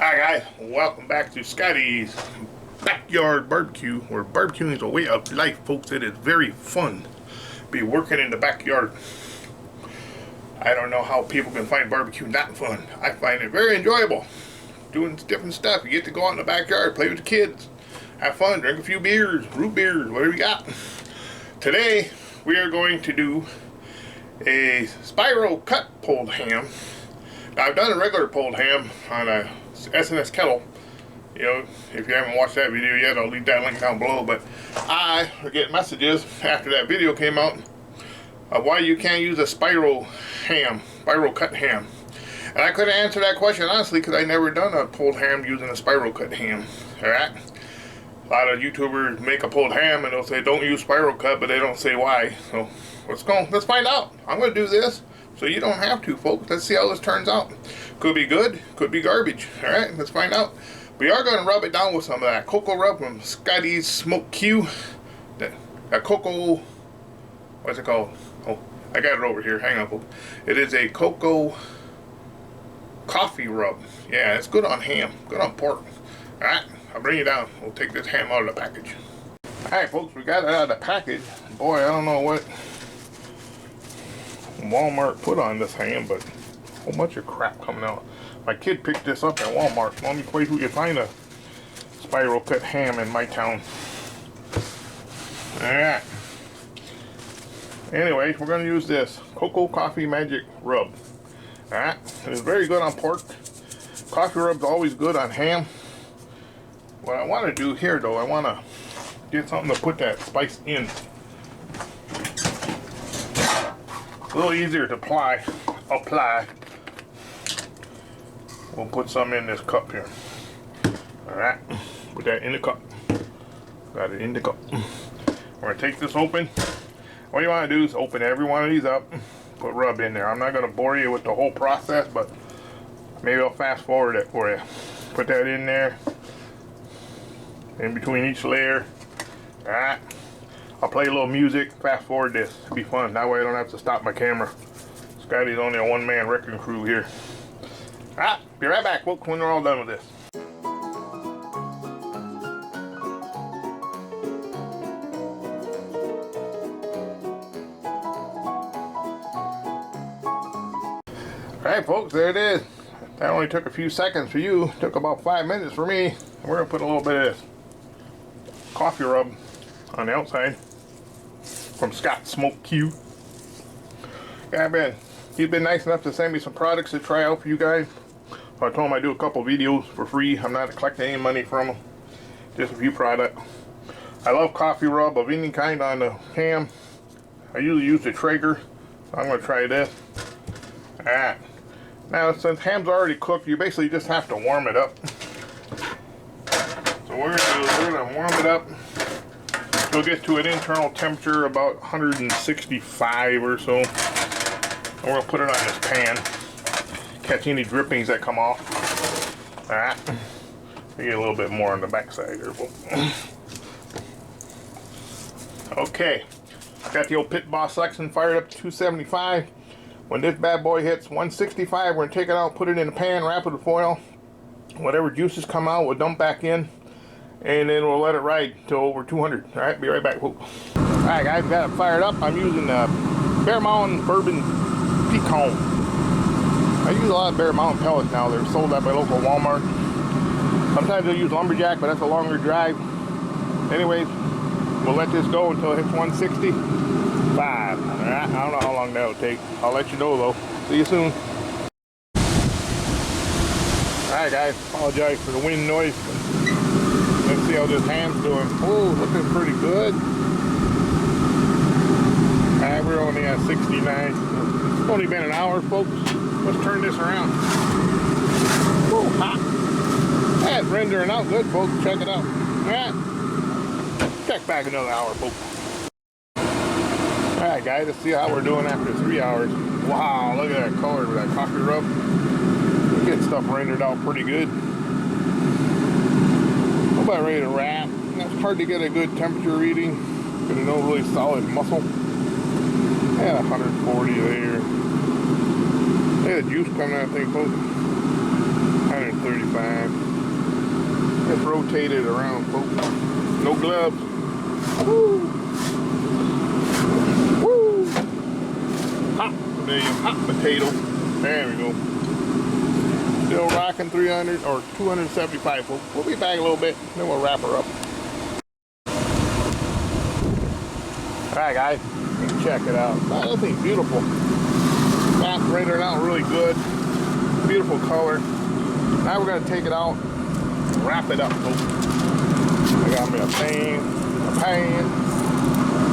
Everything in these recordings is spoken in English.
Hi guys, welcome back to Scotty's Backyard Barbecue, where barbecuing is a way of life, folks. It is very fun to be working in the backyard. I don't know how people can find barbecue not fun. I find it very enjoyable. Doing different stuff. You get to go out in the backyard, play with the kids, have fun, drink a few beers, root beers, whatever you got. Today, we are going to do a spiral cut pulled ham. Now, I've done a regular pulled ham on a SNS kettle. You know, if you haven't watched that video yet, I'll leave that link down below. But I get messages after that video came out of why you can't use a spiral cut ham. And I couldn't answer that question honestly because I never done a pulled ham using a spiral cut ham. Alright? A lot of YouTubers make a pulled ham and they'll say don't use spiral cut, but they don't say why. So let's find out. I'm gonna do this so you don't have to, folks. Let's see how this turns out. Could be good, could be garbage. Alright, let's find out. We are going to rub it down with some of that cocoa rub from ScottsSmokedQ. That cocoa, what's it called? Oh, I got it over here. Hang on, folks. It is a cocoa coffee rub. Yeah, it's good on ham, good on pork. Alright, I'll bring you down. We'll take this ham out of the package. Alright, folks, we got it out of the package. Boy, I don't know what Walmart put on this ham, but a whole bunch of crap coming out. My kid picked this up at Walmart. The only place we could find a spiral cut ham in my town. Alright. Anyways, we're going to use this Cocoa Coffee Magic Rub. Alright. It's very good on pork. Coffee rub's always good on ham. What I want to do here, though, I want to get something to put that spice in. A little easier to apply. We'll put some in this cup here. Alright, put that in the cup. Got it in the cup. We're gonna take this open. What you want to do is open every one of these up, put rub in there. I'm not gonna bore you with the whole process, but maybe I'll fast forward it for you. Put that in there, in between each layer. Alright, I'll play a little music, fast forward this. It'll be fun. That way I don't have to stop my camera. Scotty's only a one-man wrecking crew here. Alright, be right back, folks, when we're all done with this. Alright, folks, there it is. That only took a few seconds for you. Took about 5 minutes for me. We're going to put a little bit of this coffee rub on the outside from ScottsSmokedQ. He's been nice enough to send me some products to try out for you guys. I told him I do a couple videos for free. I'm not collecting any money from him. Just a few products. I love coffee rub of any kind on the ham. I usually use the Traeger. So I'm going to try this. Alright. Now, since ham's already cooked, you basically just have to warm it up. So what we're going to do is we're going to warm it up. We'll get to an internal temperature about 165 or so. And we're going to put it on this pan. Catch any drippings that come off. Alright. We get a little bit more on the back side here. Okay. Got the old Pit Boss Selection fired up to 275. When this bad boy hits 165, we're going to take it out, put it in the pan, wrap it with foil. Whatever juices come out, we'll dump back in. And then we'll let it ride till over 200. Alright, be right back, folks. Alright, guys, got it fired up. I'm using Bear Mountain Bourbon Pecan. I use a lot of Bear Mountain pellets now. They're sold at my local Walmart. Sometimes I'll use Lumberjack, but that's a longer drive. Anyways, we'll let this go until it hits 165. Alright, I don't know how long that'll take. I'll let you know though. See you soon. Alright guys, apologize for the wind noise. Let's see how this ham's doing. Oh, looking pretty good. Alright, we're only at 69. It's only been an hour, folks. Let's turn this around. Oh, hot. That's rendering out good, folks. Check it out. Alright. Check back another hour, folks. Alright, guys. Let's see how we're doing after 3 hours. Wow, look at that color with that coffee rub. We get stuff rendered out pretty good. I'm about ready to wrap. It's hard to get a good temperature reading. There's no really solid muscle. Yeah, 140 there. Look at the juice coming out, I think, folks. 135. rotate it around, folks. No gloves. Woo! Woo! Hot, there you go. Hot potato. There we go. Still rocking 300 or 275, folks. We'll be back a little bit, then we'll wrap her up. Alright guys, check it out. Oh, that thing's beautiful. That's rendered out really good. Beautiful color. Now we're going to take it out and wrap it up, folks. I got me a pan.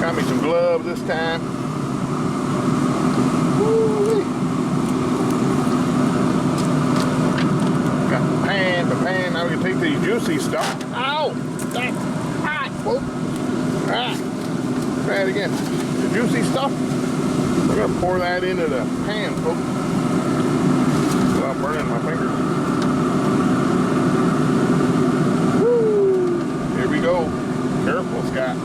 Got me some gloves this time. Woo-wee. Got the pan. Now we can take the juicy stuff. Ow! That's hot, folks. Alright. Try it again. The juicy stuff. We're going to pour that into the pan, folks. Without burning my fingers. Woo! Here we go. Careful, Scott.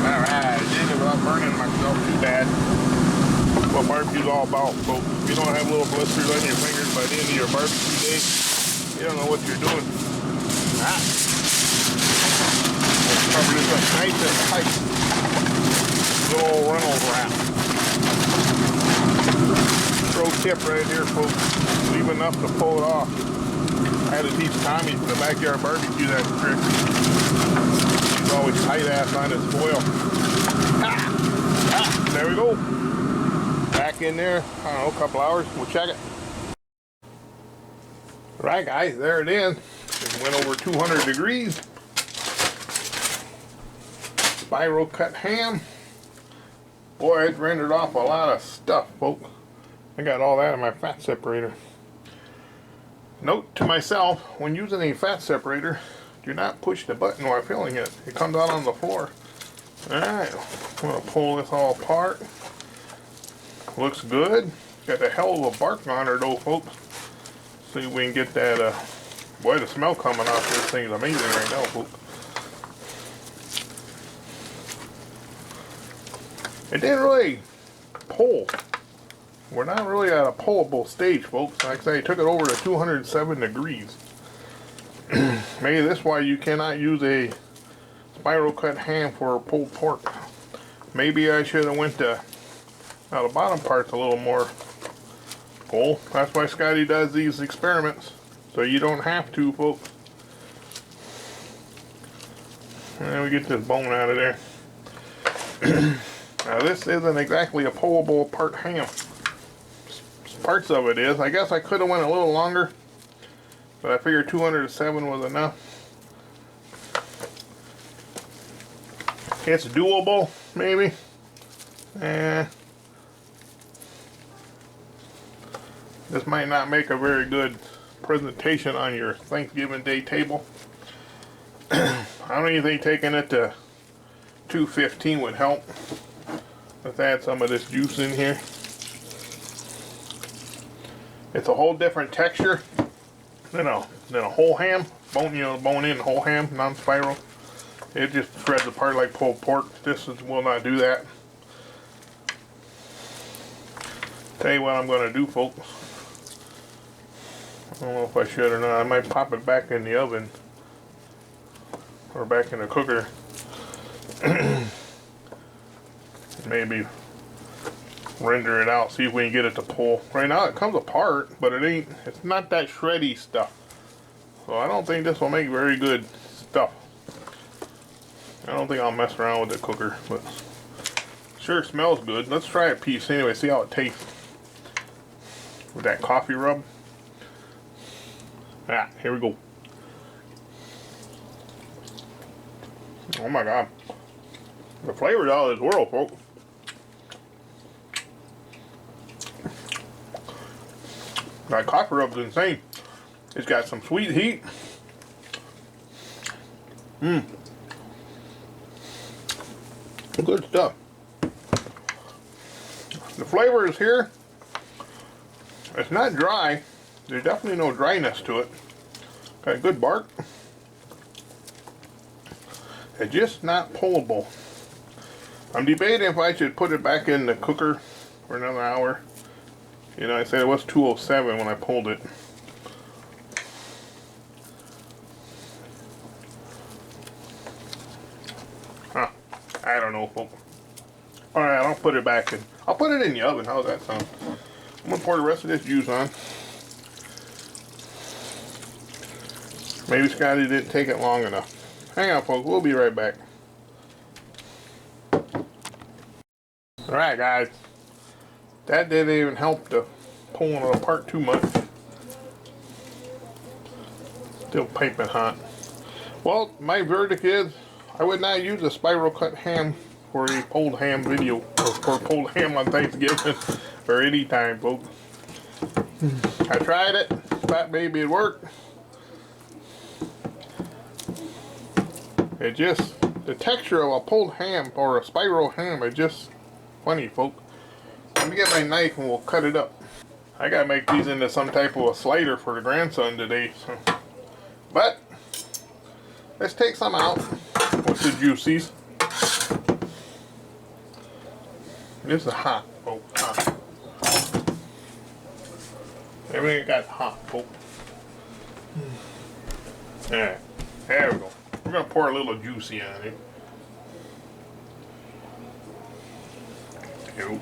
Alright, did it without burning myself too bad. What barbecue's all about, folks. If you don't have little blisters on your fingers by the end of your barbecue day, you don't know what you're doing. Let's cover this up nice and tight. Good old Reynolds wrap. Pro tip right here, folks. Leave enough to pull it off. I had to teach Tommy from the backyard barbecue that trick. He's always tight ass on his foil. There we go. Back in there, I don't know, a couple hours. We'll check it. Right guys, there it is. It went over 200 degrees. Spiral cut ham. Boy, it rendered off a lot of stuff, folks. I got all that in my fat separator. Note to myself, when using a fat separator, do not push the button while filling it. It comes out on the floor. Alright, I'm going to pull this all apart. Looks good. Got a hell of a bark on her though, folks. See if we can get that, boy, the smell coming off this thing is amazing right now, folks. It didn't really pull. We're not really at a pullable stage, folks. Like I say, I took it over to 207 degrees. Maybe that's why you cannot use a spiral cut ham for pulled pork. Maybe I should have went to, now the bottom part's a little more full. That's why Scotty does these experiments. So you don't have to, folks. And we get this bone out of there. Now this isn't exactly a pullable part ham. Parts of it is. I guess I could have went a little longer, but I figured 207 was enough. It's doable, maybe. This might not make a very good presentation on your Thanksgiving Day table. I don't even think taking it to 215 would help. Let's add some of this juice in here. It's a whole different texture than a whole ham. Bone, bone in whole ham, non-spiral. It just shreds apart like pulled pork. This will not do that. Tell you what I'm going to do, folks. I don't know if I should or not. I might pop it back in the oven or back in the cooker. Maybe render it out, see if we can get it to pull. Right now it comes apart, but it's not that shreddy stuff. So I don't think this will make very good stuff. I don't think I'll mess around with the cooker, but sure smells good. Let's try a piece anyway, see how it tastes with that coffee rub. Ah, here we go. Oh my god. The flavor's out of this world, folks. That coffee rub's insane. It's got some sweet heat. Good stuff. The flavor is here. It's not dry. There's definitely no dryness to it. Got good bark. It's just not pullable. I'm debating if I should put it back in the cooker for another hour You know, I said it was 207 when I pulled it. Huh. I don't know, folks. Alright, I'll put it back in. I'll put it in the oven. How's that sound? I'm going to pour the rest of this juice on. Maybe Scotty didn't take it long enough. Hang on, folks. We'll be right back. Alright, guys. That didn't even help to pulling it apart too much. Still piping hot. Well, my verdict is I would not use a spiral cut ham for a pulled ham video, or for pulled ham on Thanksgiving, or any time, folks. I tried it, thought maybe it'd work. It just, the texture of a pulled ham or a spiral ham is just funny, folks. Let me get my knife and we'll cut it up. I gotta make these into some type of a slider for the grandson today. So. But let's take some out with the juices. This is hot, folks. Hot. Everything got hot, folks. Alright, there we go. We're gonna pour a little juicy on it. There we go.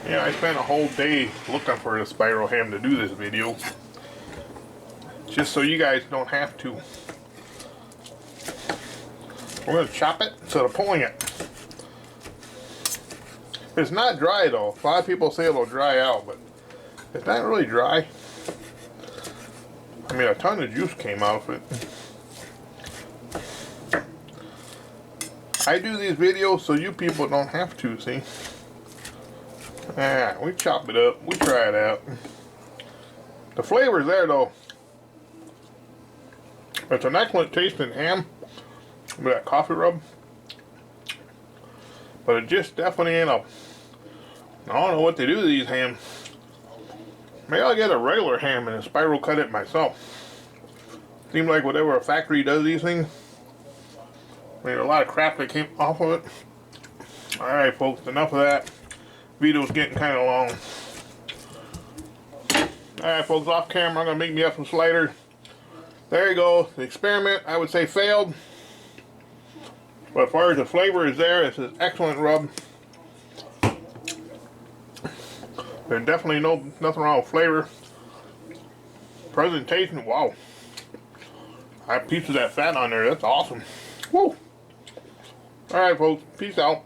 Yeah, I spent a whole day looking for the spiral ham to do this video. Just so you guys don't have to. We're going to chop it instead of pulling it. It's not dry though. A lot of people say it'll dry out, but it's not really dry. I mean, a ton of juice came out of it. I do these videos so you people don't have to, see? Alright, we chop it up. We try it out. The flavor's there though. It's an excellent tasting ham with that coffee rub. But it just definitely ain't a... I don't know what they do to these hams. Maybe I'll get a regular ham and spiral cut it myself. Seems like whatever a factory does these things. I mean, a lot of crap that came off of it. Alright folks, enough of that. Video's getting kind of long. Alright folks, off camera I'm going to make me up some sliders. There you go. The experiment, I would say, failed. But as far as the flavor is there, it's an excellent rub. There's definitely nothing wrong with flavor. Presentation, wow. I have pieces of that fat on there. That's awesome. Woo! Alright folks, peace out.